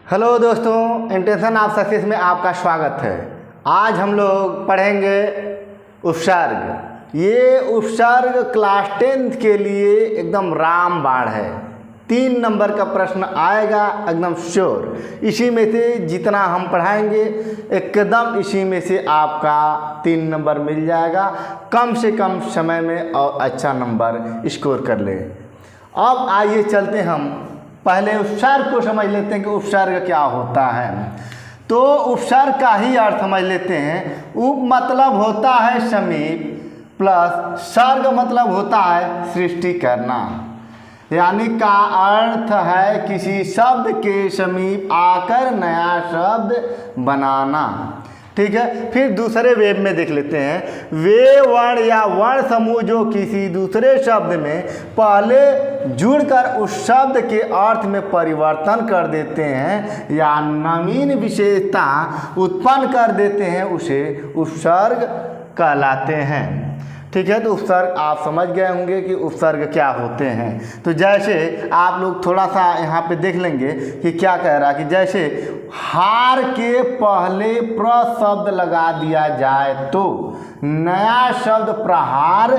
Hello दोस्तों, intention of success में आपका स्वागत है। आज हम लोग पढ़ेंगे उपसर्ग। ये उपसर्ग क्लास 10th के लिए एकदम रामबाण है। 3 नंबर का प्रश्न आएगा एकदम श्योर। इसी में से जितना हम पढ़ाएंगे एकदम इसी में से आपका 3 नंबर मिल जाएगा। कम से कम समय में और अच्छा नंबर स्कोर कर ले। अब आइए चलते हम पहले उपसर्ग को समझ लेते हैं कि उपसर्ग क्या होता है। तो उपसर्ग का ही अर्थ समझ लेते हैं। उप मतलब होता है समीप, प्लस सर्ग मतलब होता है सृष्टि करना, यानी का अर्थ है किसी शब्द के समीप आकर नया शब्द बनाना। ठीक है, फिर दूसरे वेब में देख लेते हैं। वे वर्ण या वर्ण समूह जो किसी दूसरे शब्द में पहले जुड़कर उस शब्द के अर्थ में परिवर्तन कर देते हैं या नवीन विशेषता उत्पन्न कर देते हैं, उसे उपसर्ग कहलाते हैं। ठीक है, तो उपसर्ग आप समझ गए होंगे कि उपसर्ग क्या होते हैं। तो जैसे आप लोग थोड़ा सा यहाँ पे देख लेंगे कि क्या कह रहा है कि जैसे हार के पहले प्र शब्द लगा दिया जाए तो नया शब्द प्रहार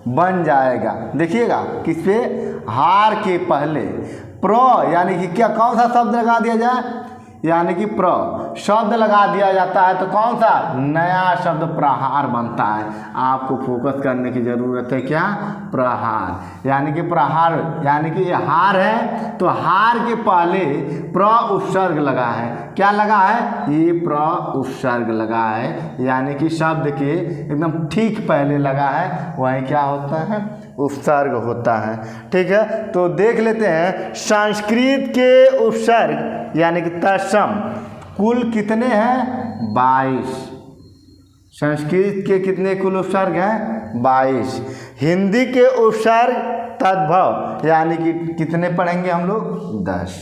बन जाएगा। देखिएगा किस पे, हार के पहले प्र यानी कि क्या, कौन सा शब्द लगा दिया जाए, यानी कि प्र शब्द लगा दिया जाता है तो कौन सा नया शब्द प्रहार बनता है। आपको फोकस करने की ज़रूरत है। क्या, प्रहार यानी कि प्रहार, यानी कि ये हार है तो हार के पहले प्र उपसर्ग लगा है। क्या लगा है, ये प्र उपसर्ग लगा है, यानी कि शब्द के एकदम ठीक पहले लगा है, वही क्या होता है, उपसर्ग होता है। ठीक है, तो देख लेते हैं संस्कृत के उपसर्ग यानी कि तत्सम कुल कितने हैं, 22। संस्कृत के कितने कुल उपसर्ग हैं, 22। हिंदी के उपसर्ग तद्भव यानी कि कितने पढ़ेंगे हम लोग, 10।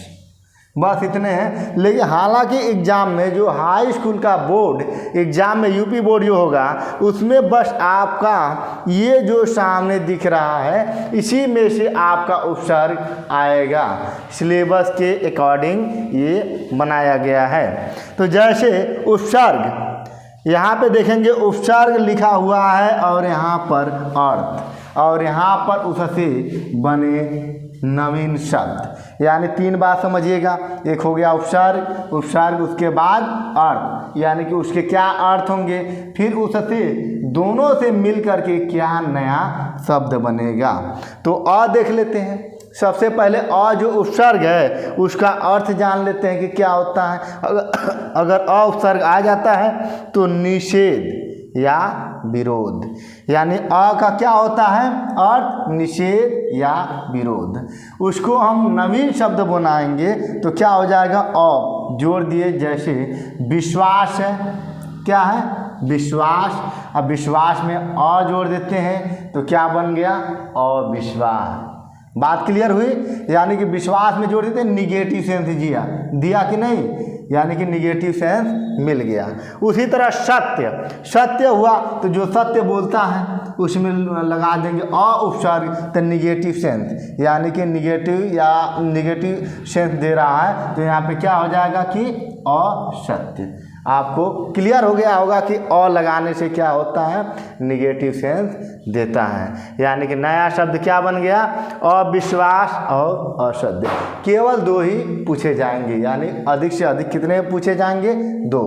बस इतने हैं। लेकिन हालांकि एग्ज़ाम में जो हाई स्कूल का बोर्ड एग्ज़ाम में यूपी बोर्ड जो होगा उसमें बस आपका ये जो सामने दिख रहा है इसी में से आपका उपसर्ग आएगा। सिलेबस के अकॉर्डिंग ये बनाया गया है। तो जैसे उपसर्ग यहाँ पे देखेंगे, उपसर्ग लिखा हुआ है और यहाँ पर अर्थ और यहाँ पर उससे बने नवीन शब्द, यानी 3 बात समझिएगा। एक हो गया उपसर्ग, उपसर्ग उसके बाद अर्थ, यानी कि उसके क्या अर्थ होंगे, फिर उससे दोनों से मिल करके क्या नया शब्द बनेगा। तो अ देख लेते हैं। सबसे पहले अ जो उपसर्ग है उसका अर्थ जान लेते हैं कि क्या होता है। अगर अ उपसर्ग आ जाता है तो निषेध या विरोध, यानी अ का क्या होता है अर्थ, निषेध या विरोध। उसको हम नवीन शब्द बनाएंगे तो क्या हो जाएगा, अ जोड़ दिए। जैसे विश्वास है, क्या है, विश्वास। अब विश्वास में अ जोड़ देते हैं तो क्या बन गया, अविश्वास। बात क्लियर हुई, यानी कि विश्वास में जोड़ देते हैं, निगेटिव सेंस दिया कि नहीं, यानी कि निगेटिव सेंस मिल गया। उसी तरह सत्य, सत्य हुआ तो जो सत्य बोलता है उसमें लगा देंगे अ उपसर्ग तो निगेटिव सेंस, यानी कि निगेटिव सेंस दे रहा है तो यहाँ पे क्या हो जाएगा कि असत्य। आपको क्लियर हो गया होगा कि अ लगाने से क्या होता है, निगेटिव सेंस देता है, यानी कि नया शब्द क्या बन गया, अविश्वास और असत्य। केवल 2 ही पूछे जाएंगे, यानी अधिक से अधिक कितने पूछे जाएंगे, 2।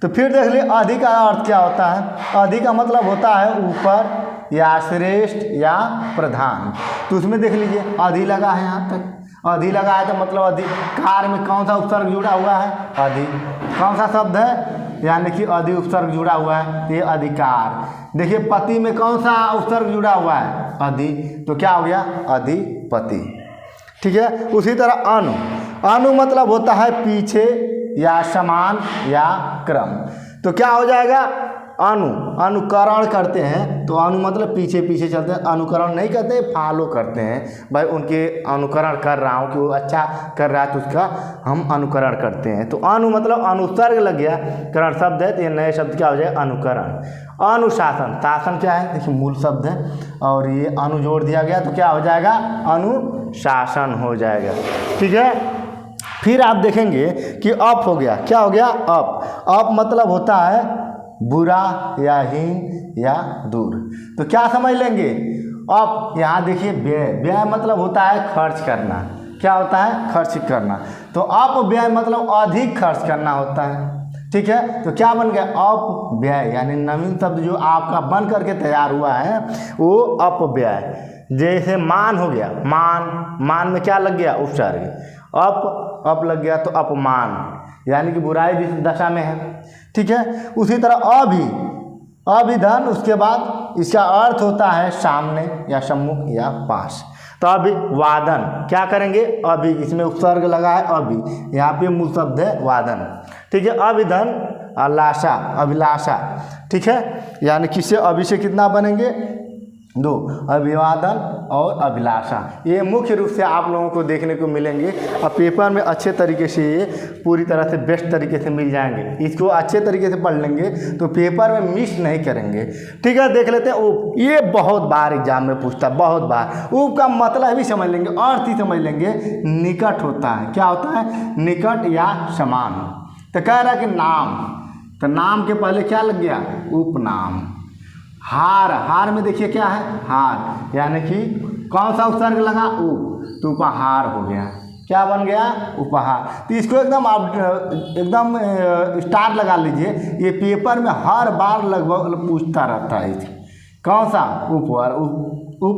तो फिर देख लिए अधिक का अर्थ क्या होता है। अधिक का मतलब होता है ऊपर या श्रेष्ठ या प्रधान। तो उसमें देख लीजिए अधि लगा है, यहाँ तक अधि लगा है तो मतलब अधिकार में कौन सा उपसर्ग जुड़ा हुआ है, अधि। कौन सा शब्द है, यानी कि अधि उपसर्ग जुड़ा हुआ है, ये अधिकार। देखिए पति में कौन सा उपसर्ग जुड़ा हुआ है, अधि, तो क्या हो गया, अधिपति। ठीक है, उसी तरह अनु, अनु मतलब होता है पीछे या समान या क्रम। तो क्या हो जाएगा, अनुकरण करते हैं तो अनु मतलब पीछे पीछे चलते हैं, अनुकरण नहीं करते, फॉलो करते हैं। भाई उनके अनुकरण कर रहा हूँ कि वो अच्छा कर रहा है तो उसका हम अनुकरण करते हैं। तो अनु मतलब अनुसर्ग लग गया, करण शब्द है तो ये नए शब्द क्या हो जाएगा, अनुकरण। अनुशासन, शासन क्या है, देखिए मूल शब्द है और ये अनु जोड़ दिया गया तो क्या हो जाएगा, अनुशासन हो जाएगा। ठीक है, फिर आप देखेंगे कि अप हो गया। क्या हो गया? अप। अप मतलब होता है बुरा या हीन या दूर। तो क्या समझ लेंगे? अप, यहाँ देखिए व्यय। व्यय मतलब होता है खर्च करना। क्या होता है? खर्च करना। तो अपव्यय मतलब अधिक खर्च करना होता है। ठीक है, तो क्या बन गया? अपव्यय, यानी नवीन शब्द जो आपका बन करके तैयार हुआ है वो अपव्यय। जैसे मान हो गया, मान। मान में क्या लग गया? उपसर्ग। अप लग गया तो अपमान, यानी कि बुराई जिस दशा में है। ठीक है, उसी तरह अभिधन, उसके बाद इसका अर्थ होता है सामने या सम्मुख या पास। तो अभिवादन क्या करेंगे? अभी, इसमें उपसर्ग लगा है अभी, यहाँ पे मूल शब्द है वादन। ठीक है, अभिधन, अलाशा, अभिलाषा। ठीक है, यानी किससे? अभी से कितना बनेंगे? 2, अभिवादन और अभिलाषा। ये मुख्य रूप से आप लोगों को देखने को मिलेंगे और पेपर में अच्छे तरीके से ये पूरी तरह से बेस्ट तरीके से मिल जाएंगे। इसको अच्छे तरीके से पढ़ लेंगे तो पेपर में मिस नहीं करेंगे। ठीक है, देख लेते हैं उप। ये बहुत बार एग्जाम में पूछता है, बहुत बार। उप का मतलब भी समझ लेंगे, अर्थ ही समझ लेंगे। निकट होता है। क्या होता है? निकट या समान। तो कह रहा है कि नाम, तो नाम के पहले क्या लग गया? उपनाम। हार, हार में देखिए क्या है? हार, यानी कि कौन सा उपसर्ग लगा? उप, तो उपहार हो गया। क्या बन गया? उपहार। तो इसको एकदम आप एकदम स्टार लगा लीजिए। ये पेपर में हर बार लगभग पूछता रहता है। कौन सा?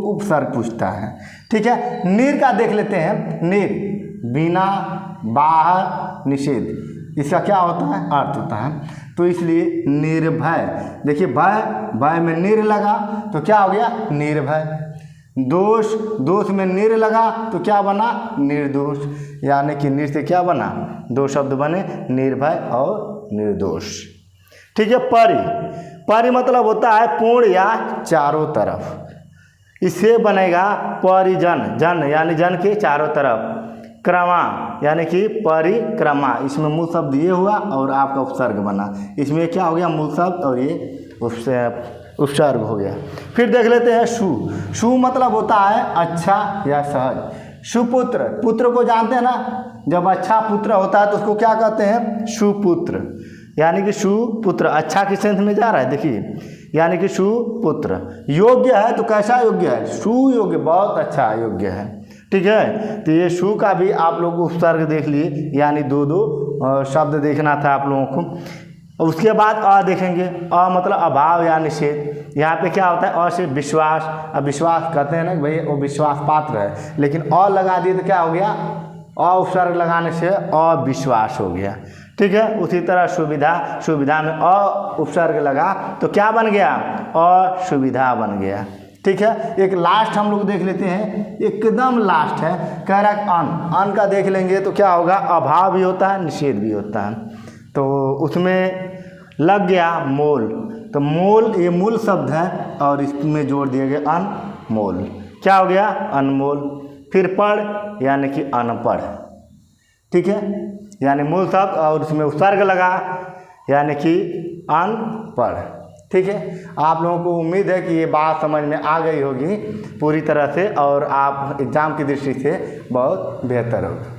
उपसर्ग पूछता है। ठीक है, नीर का देख लेते हैं। नीर, बिना, बाहर, निषेध। इसका क्या होता है? अर्थ होता है। तो इसलिए निर्भय, देखिए भय, भय में निर लगा तो क्या हो गया? निर्भय। दोष, दोष में निर लगा तो क्या बना? निर्दोष, यानी कि निर से क्या बना? 2 शब्द बने, निर्भय और निर्दोष। ठीक है, परि, परि मतलब होता है पूर्ण या चारों तरफ। इससे बनेगा परिजन, जन यानी जन के चारों तरफ। क्रमा, यानी कि परिक्रमा, इसमें मूल शब्द ये हुआ और आपका उपसर्ग बना। इसमें क्या हो गया? मूल शब्द और ये उपसर्ग हो गया। फिर देख लेते हैं सु। सु मतलब होता है अच्छा या सहज। सुपुत्र, पुत्र को जानते हैं ना? जब अच्छा पुत्र होता है तो उसको क्या कहते हैं? सुपुत्र, यानी कि सुपुत्र। अच्छा किस सेंस में जा रहा है? देखिए, यानी कि सुपुत्र। योग्य है तो कैसा योग्य है? सुयोग्य, बहुत अच्छा योग्य है। ठीक है, तो ये सु का भी आप लोग उपसर्ग देख लिए, यानी 2 शब्द देखना था आप लोगों को। उसके बाद अ देखेंगे। अ मतलब अभाव या निषेध। यहाँ पे क्या होता है? अ से विश्वास। अब विश्वास कहते हैं ना भाई वो विश्वास पात्र है, लेकिन अ लगा दिए तो क्या हो गया? अ उपसर्ग लगाने से अविश्वास हो गया। ठीक है, उसी तरह सुविधा, सुविधा में अ उपसर्ग लगा तो क्या बन गया? असुविधा बन गया। ठीक है, एक लास्ट हम लोग देख लेते हैं, एकदम लास्ट है। कह रहा है अन। अन का देख लेंगे तो क्या होगा? अभाव भी होता है, निषेध भी होता है। तो उसमें लग गया मोल। तो मोल ये मूल शब्द है और इसमें जोड़ दिए गए अनमोल। क्या हो गया? अनमोल। फिर पढ़, यानी कि अनपढ़। ठीक है, यानी मूल शब्द और उसमें उपसर्ग लगा, यानी कि अनपढ़। ठीक है, आप लोगों को उम्मीद है कि ये बात समझ में आ गई होगी पूरी तरह से और आप एग्ज़ाम की दृष्टि से बहुत बेहतर होगा।